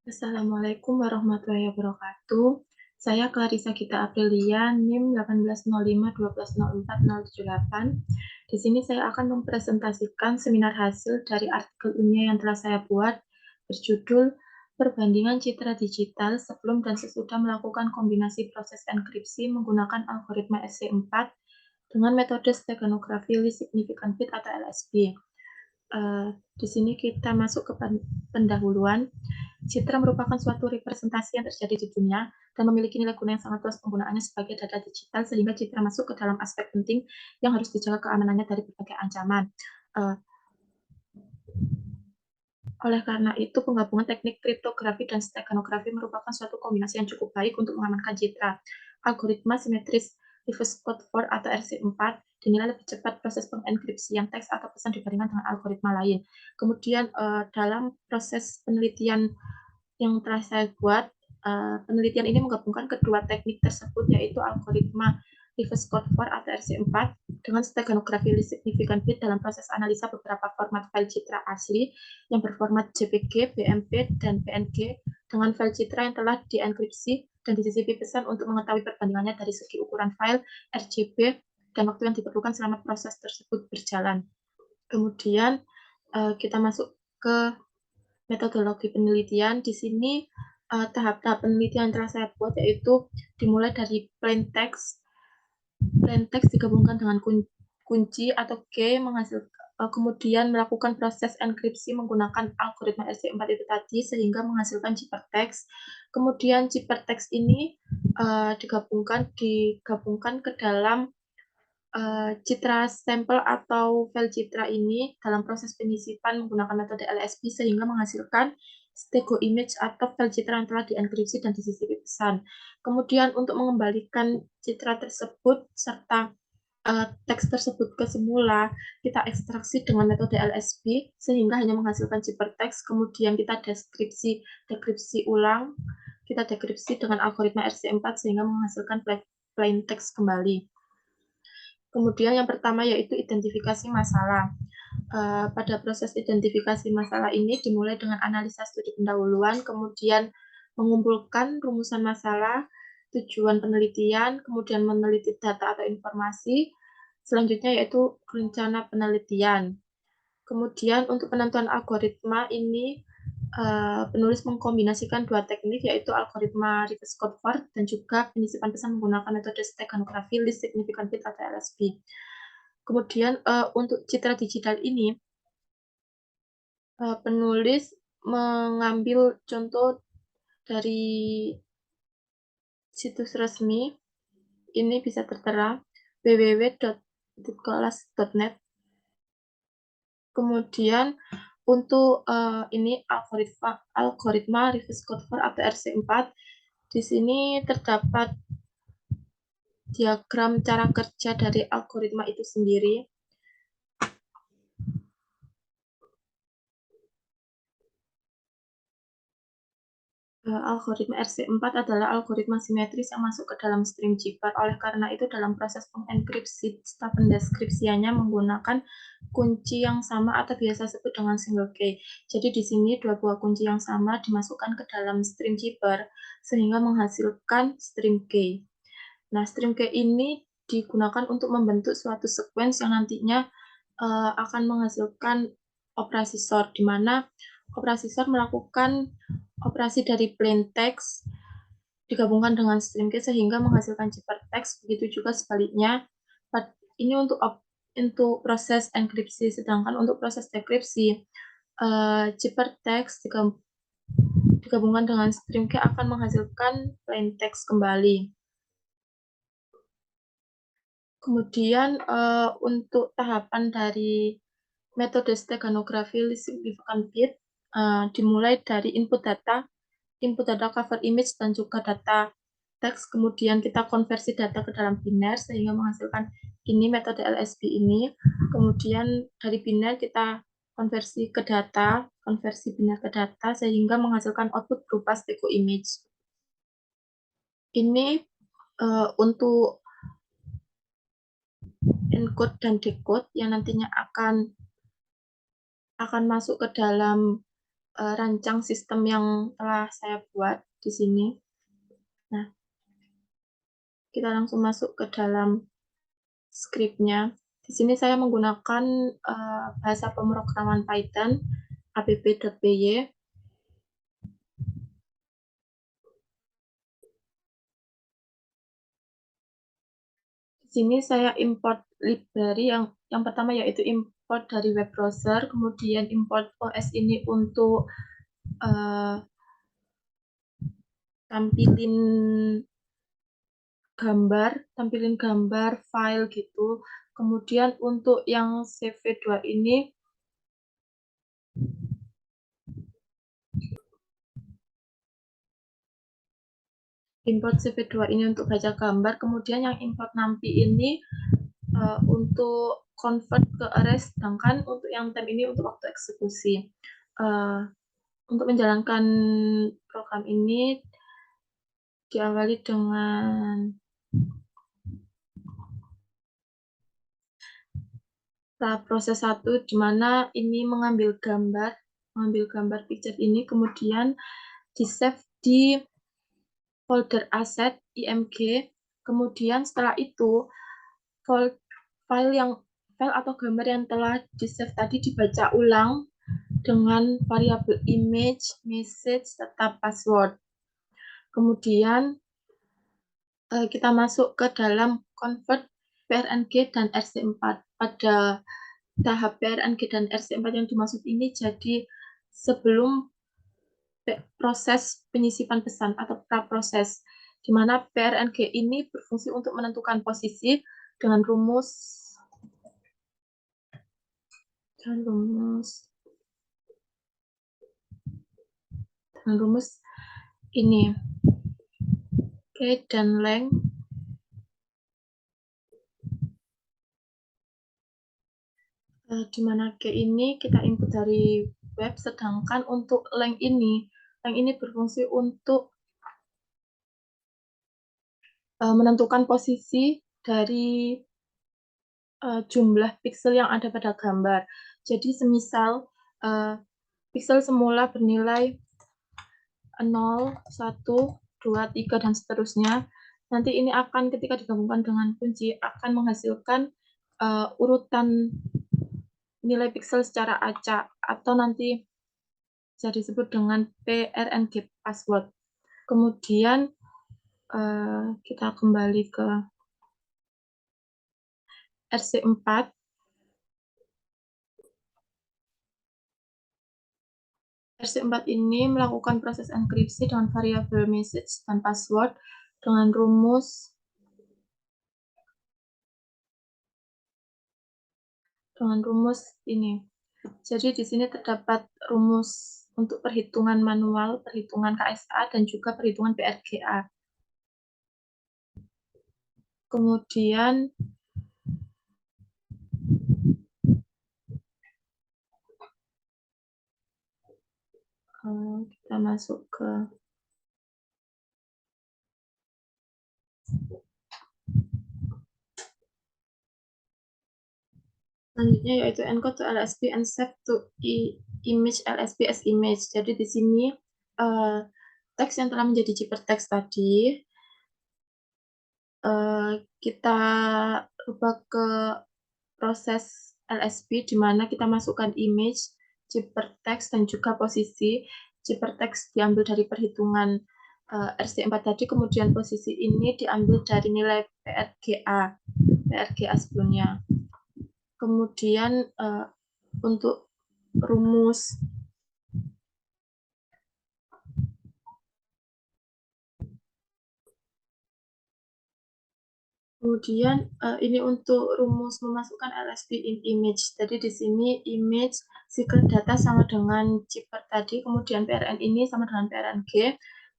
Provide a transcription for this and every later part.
Assalamualaikum warahmatullahi wabarakatuh. Saya Clarissa Gita Aprilia, NIM 1805 1204 078. Di sini saya akan mempresentasikan seminar hasil dari artikel ilmiah yang telah saya buat berjudul Perbandingan Citra Digital sebelum dan sesudah melakukan kombinasi proses enkripsi menggunakan algoritma SC4 dengan metode Steganografi Least Significant Bit atau LSB. Di sini kita masuk ke pendahuluan. Citra merupakan suatu representasi yang terjadi di dunia dan memiliki nilai guna yang sangat luas penggunaannya sebagai data digital, sehingga citra masuk ke dalam aspek penting yang harus dijaga keamanannya dari berbagai ancaman. Oleh karena itu, penggabungan teknik kriptografi dan steganografi merupakan suatu kombinasi yang cukup baik untuk mengamankan citra. Algoritma simetris reverse code for atau RC4 dinilai lebih cepat proses pengenkripsian teks atau pesan dibandingkan dengan algoritma lain. Kemudian dalam proses penelitian yang telah saya buat, penelitian ini menggabungkan kedua teknik tersebut, yaitu algoritma reverse code for atau RC4 dengan steganografi least significant bit dalam proses analisa beberapa format file citra asli yang berformat JPG, BMP, dan PNG dengan file citra yang telah dienkripsi dan disisipi pesan untuk mengetahui perbandingannya dari segi ukuran file, RGB, dan waktu yang diperlukan selama proses tersebut berjalan. Kemudian kita masuk ke metodologi penelitian. Di sini tahap-tahap penelitian yang telah saya buat yaitu dimulai dari plain text. Plain text digabungkan dengan kunci atau key menghasilkan kemudian melakukan proses enkripsi menggunakan algoritma SC4 itu tadi sehingga menghasilkan ciphertext. Kemudian ciphertext ini digabungkan ke dalam citra sampel atau file citra ini dalam proses penyisipan menggunakan metode LSB sehingga menghasilkan stego image atau file citra yang telah dienkripsi dan disisipi pesan. Kemudian untuk mengembalikan citra tersebut serta teks tersebut ke semula, kita ekstraksi dengan metode LSB sehingga hanya menghasilkan ciphertext. Kemudian kita dekripsi ulang, kita dekripsi dengan algoritma RC4 sehingga menghasilkan plain text kembali. Kemudian yang pertama yaitu identifikasi masalah. Pada proses identifikasi masalah ini dimulai dengan analisa studi pendahuluan, kemudian mengumpulkan rumusan masalah, tujuan penelitian, kemudian meneliti data atau informasi, selanjutnya yaitu rencana penelitian. Kemudian untuk penentuan algoritma ini penulis mengkombinasikan dua teknik yaitu algoritma reverse code for dan juga penyisipan pesan menggunakan metode steganografi least significant bit atau LSB. Kemudian untuk citra digital ini penulis mengambil contoh dari situs resmi, ini bisa tertera www.dipkelas.net. Kemudian untuk ini algoritma reverse code for atau RC4. Di sini terdapat diagram cara kerja dari algoritma itu sendiri. Algoritma RC4 adalah algoritma simetris yang masuk ke dalam stream Jipper. Oleh karena itu, dalam proses pengenkripsi serta pendeskripsiannya menggunakan kunci yang sama atau biasa disebut dengan single key. Jadi di sini dua buah kunci yang sama dimasukkan ke dalam stream Jipper sehingga menghasilkan stream key. Nah, stream key ini digunakan untuk membentuk suatu sequence yang nantinya akan menghasilkan operasi sort, di mana operasi sort melakukan operasi dari plain text digabungkan dengan string key sehingga menghasilkan ciphertext. Begitu juga sebaliknya. Ini untuk proses enkripsi, sedangkan untuk proses dekripsi ciphertext digabungkan dengan string key akan menghasilkan plain text kembali. Kemudian untuk tahapan dari metode steganografi least significant bit dimulai dari input data cover image dan juga data teks, kemudian kita konversi data ke dalam biner sehingga menghasilkan ini metode LSB ini. Kemudian dari biner kita konversi biner ke data sehingga menghasilkan output berupa stego image. Ini untuk encode dan decode yang nantinya akan masuk ke dalam rancang sistem yang telah saya buat di sini. Nah, kita langsung masuk ke dalam script-nya. Di sini saya menggunakan bahasa pemrograman Python app.py. Di sini saya import library yang pertama yaitu import dari web browser, kemudian import OS ini untuk tampilin gambar, file gitu. Kemudian untuk yang CV2 ini import CV2 ini untuk baca gambar, kemudian yang import NumPy ini untuk convert ke array, sedangkan untuk yang temp ini untuk waktu eksekusi. Untuk menjalankan program ini diawali dengan proses 1, di mana ini mengambil gambar picture ini, kemudian di-save di folder aset img, kemudian setelah itu file atau gambar yang telah di-save tadi dibaca ulang dengan variabel image, message, serta password. Kemudian kita masuk ke dalam convert PRNG dan RC4. Pada tahap PRNG dan RC4 yang dimaksud ini jadi sebelum proses penyisipan pesan atau praproses, di mana PRNG ini berfungsi untuk menentukan posisi dengan rumus ini K dan length, di mana K ini kita input dari web, sedangkan untuk length ini berfungsi untuk menentukan posisi dari jumlah pixel yang ada pada gambar. Jadi semisal pixel semula bernilai 0, 1, 2, 3, dan seterusnya, nanti ini akan ketika digabungkan dengan kunci akan menghasilkan urutan nilai pixel secara acak, atau nanti bisa disebut dengan PRNG password. Kemudian kita kembali ke RC4. RC4 ini melakukan proses enkripsi dengan variabel message dan password dengan rumus ini. Jadi di sini terdapat rumus untuk perhitungan manual, perhitungan KSA, dan juga perhitungan PRGA. Kemudian kita masuk ke selanjutnya, yaitu encode to LSB and save to image LSB as image. Jadi di sini teks yang telah menjadi hypertext tadi kita rubah ke proses LSB, di mana kita masukkan image, hypertext, dan juga posisi. Hypertext diambil dari perhitungan RC4 tadi, kemudian posisi ini diambil dari nilai PRGA sebelumnya. Kemudian untuk rumus ini untuk rumus memasukkan LSB in image. Jadi di sini image secret data sama dengan zipper tadi, kemudian PRN ini sama dengan PRNG.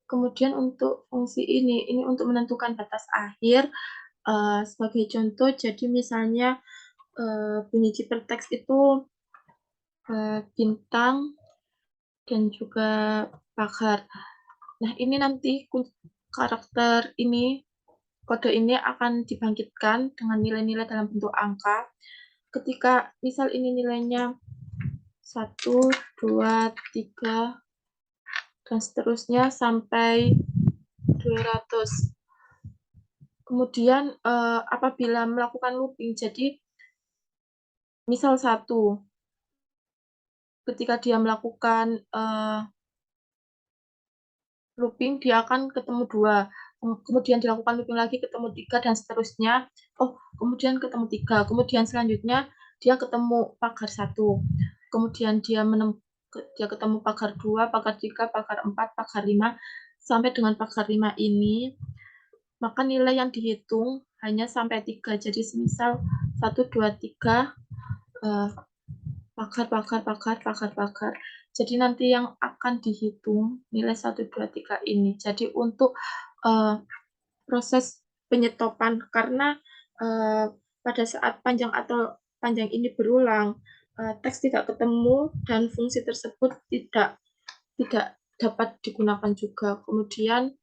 Kemudian untuk fungsi ini untuk menentukan batas akhir. Sebagai contoh, jadi misalnya bunyi hypertext itu bintang dan juga pagar. Nah, ini nanti karakter ini, kode ini akan dibangkitkan dengan nilai-nilai dalam bentuk angka. Ketika misal ini nilainya 1, 2, 3, dan seterusnya sampai 200. Kemudian apabila melakukan looping, jadi misal 1, ketika dia melakukan looping, dia akan ketemu 2, kemudian dilakukan looping lagi ketemu 3, dan seterusnya. Kemudian ketemu 3, kemudian selanjutnya dia ketemu pagar 1, kemudian dia ketemu pagar 2, pagar 3, pagar 4, pagar 5, sampai dengan pagar 5 ini, maka nilai yang dihitung hanya sampai 3. Jadi semisal 1, 2, 3, pagar. Jadi nanti yang akan dihitung nilai 1, 2, 3 ini. Jadi untuk proses penyetopan, karena pada saat panjang ini berulang, teks tidak ketemu dan fungsi tersebut tidak dapat digunakan juga. Kemudian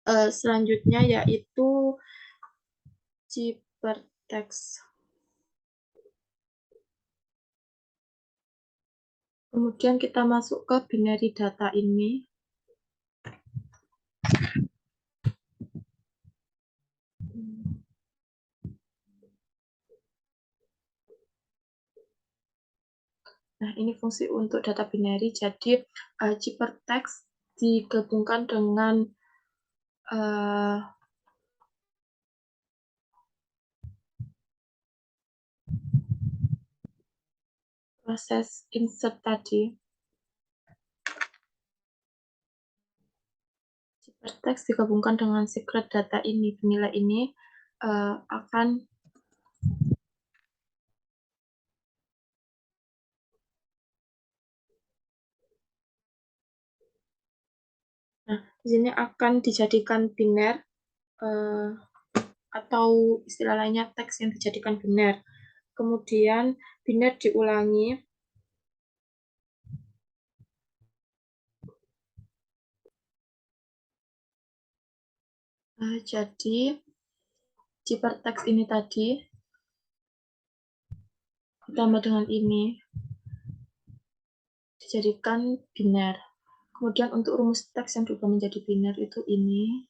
selanjutnya yaitu Cybertext. Kemudian kita masuk ke binary data ini. Nah, ini fungsi untuk data binary. Jadi Cybertext digabungkan dengan proses insert tadi. Cybertext digabungkan dengan secret data ini, nilai ini akan di sini akan dijadikan biner atau istilah lainnya teks yang dijadikan biner. Kemudian biner diulangi. Jadi Cybertext ini tadi ditambah dengan ini dijadikan biner. Kemudian untuk rumus teks yang berubah menjadi biner itu ini.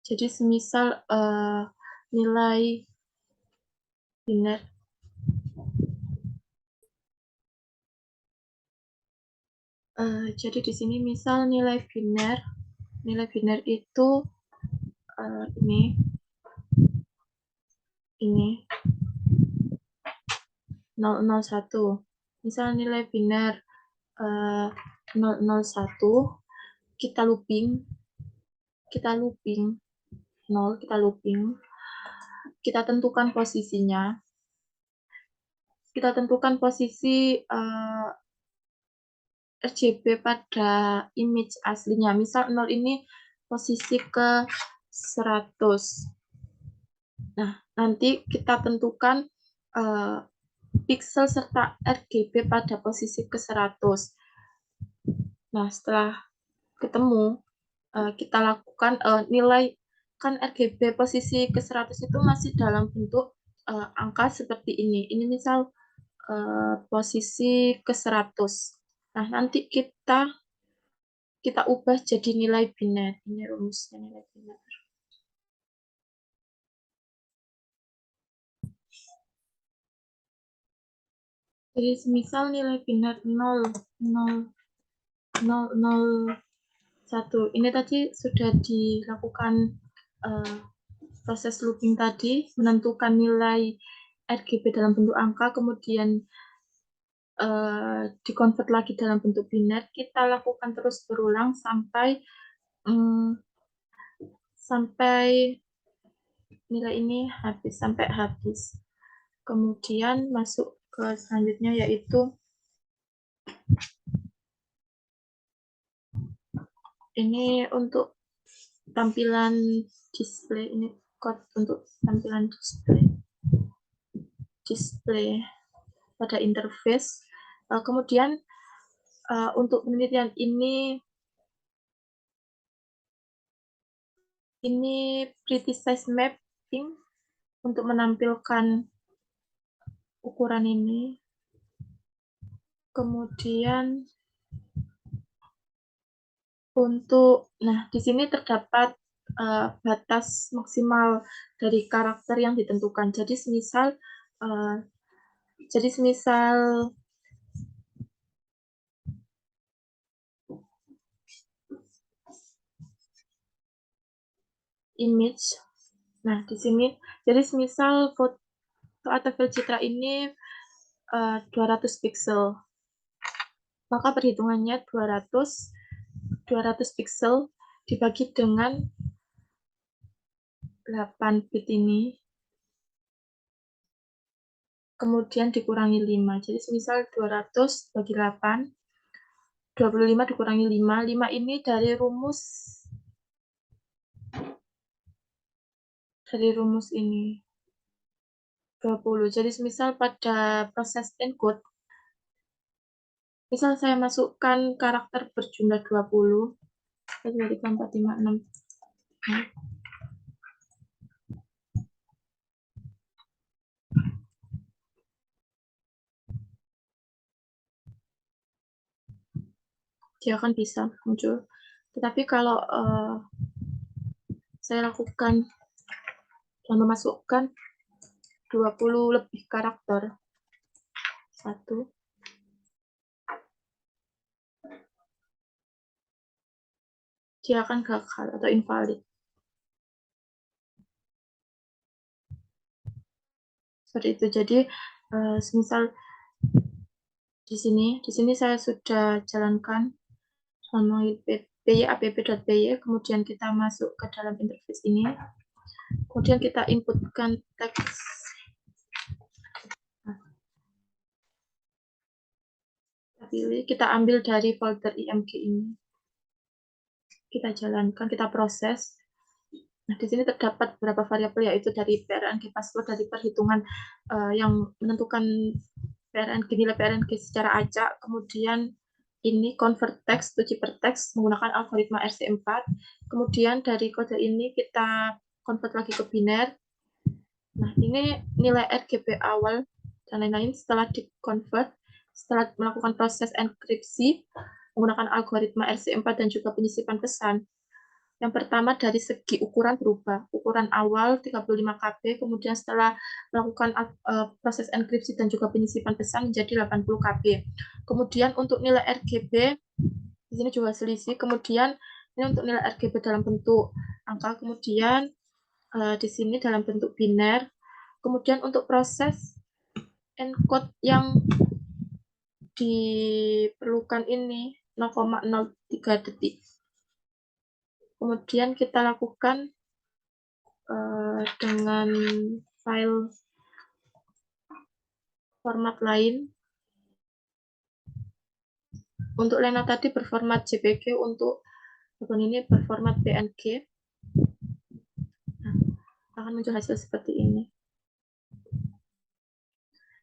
Jadi semisal nilai biner jadi di sini misal nilai biner itu ini 001. Misal nilai biner 001, kita looping 0, kita tentukan posisinya. Kita tentukan posisi RGB pada image aslinya. Misal 0 ini posisi ke 100. Nah, nanti kita tentukan pixel serta RGB pada posisi ke 100. Nah, setelah ketemu, kita lakukan nilai, kan RGB posisi ke 100 itu masih dalam bentuk angka seperti ini. Ini misal posisi ke 100. Nah, nanti kita ubah jadi nilai biner. Ini rumusnya nilai biner. Jadi semisal nilai biner 0, 0, 0, 0, 1. Ini tadi sudah dilakukan proses looping tadi, menentukan nilai RGB dalam bentuk angka, kemudian dikonvert lagi dalam bentuk biner. Kita lakukan terus berulang sampai nilai ini sampai habis. Kemudian masuk ke selanjutnya yaitu ini untuk tampilan display, ini code untuk tampilan display pada interface. Kemudian untuk penelitian ini pretty size mapping untuk menampilkan ukuran ini. Kemudian nah di sini terdapat batas maksimal dari karakter yang ditentukan. Jadi semisal image. Nah, di sini jadi semisal foto atau file citra ini 200 pixel. Maka perhitungannya 200 pixel dibagi dengan 8 bit ini, kemudian dikurangi 5. Jadi semisal 200 bagi 8, 25 dikurangi 5. 5 ini dari rumus ini 20. Jadi semisal pada proses encode, misal saya masukkan karakter berjumlah 20, 1, 2, 3, 4, 5, 6. Dia akan bisa muncul. Tetapi kalau saya lakukan dan memasukkan 20 lebih karakter, 1, dia akan gagal atau invalid. Seperti itu. Jadi semisal di sini saya sudah jalankan py app.py, kemudian kita masuk ke dalam interface ini, kemudian kita inputkan teks. Kita ambil dari folder img ini, kita jalankan, kita proses. Nah, di sini terdapat beberapa variabel, yaitu dari PRNG password, dari perhitungan yang menentukan nilai PRNG secara acak, kemudian ini convert text to hypertext menggunakan algoritma RC4, kemudian dari kode ini kita convert lagi ke biner. Nah, ini nilai RGB awal dan lain-lain setelah di-convert, setelah melakukan proses enkripsi menggunakan algoritma RC4 dan juga penyisipan pesan. Yang pertama, dari segi ukuran berubah. Ukuran awal 35 KB, kemudian setelah melakukan proses enkripsi dan juga penyisipan pesan menjadi 80 KB. Kemudian untuk nilai RGB, di sini juga selisih. Kemudian ini untuk nilai RGB dalam bentuk angka, kemudian di sini dalam bentuk biner. Kemudian untuk proses encode yang diperlukan ini 0,03 detik. Kemudian kita lakukan dengan file format lain. Untuk Lena tadi berformat JPG, untuk akun ini berformat PNG. Nah, akan muncul hasil seperti ini.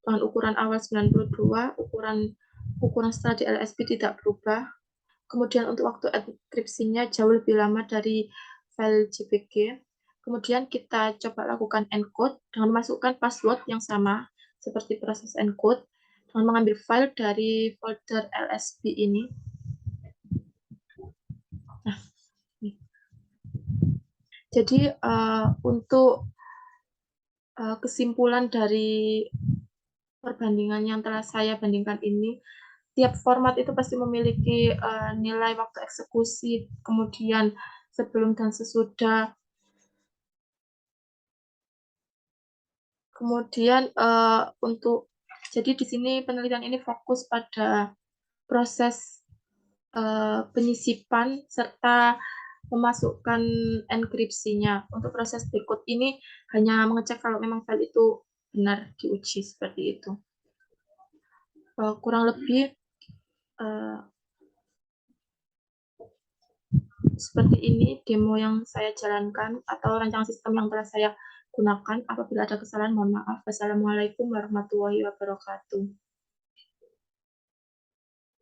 Dengan ukuran awal 92, ukuran setelah di LSB tidak berubah. Kemudian untuk waktu enkripsinya jauh lebih lama dari file JPG. Kemudian kita coba lakukan encode dengan memasukkan password yang sama seperti proses encode, dengan mengambil file dari folder LSB ini. Nah, jadi untuk kesimpulan dari perbandingan yang telah saya bandingkan ini, tiap format itu pasti memiliki nilai waktu eksekusi, kemudian sebelum dan sesudah. Kemudian jadi di sini penelitian ini fokus pada proses penyisipan serta memasukkan enkripsinya. Untuk proses berikut ini hanya mengecek kalau memang file itu benar diuji, seperti itu. Kurang lebih seperti ini demo yang saya jalankan atau rancangan sistem yang telah saya gunakan. Apabila ada kesalahan, mohon maaf. Wassalamualaikum warahmatullahi wabarakatuh.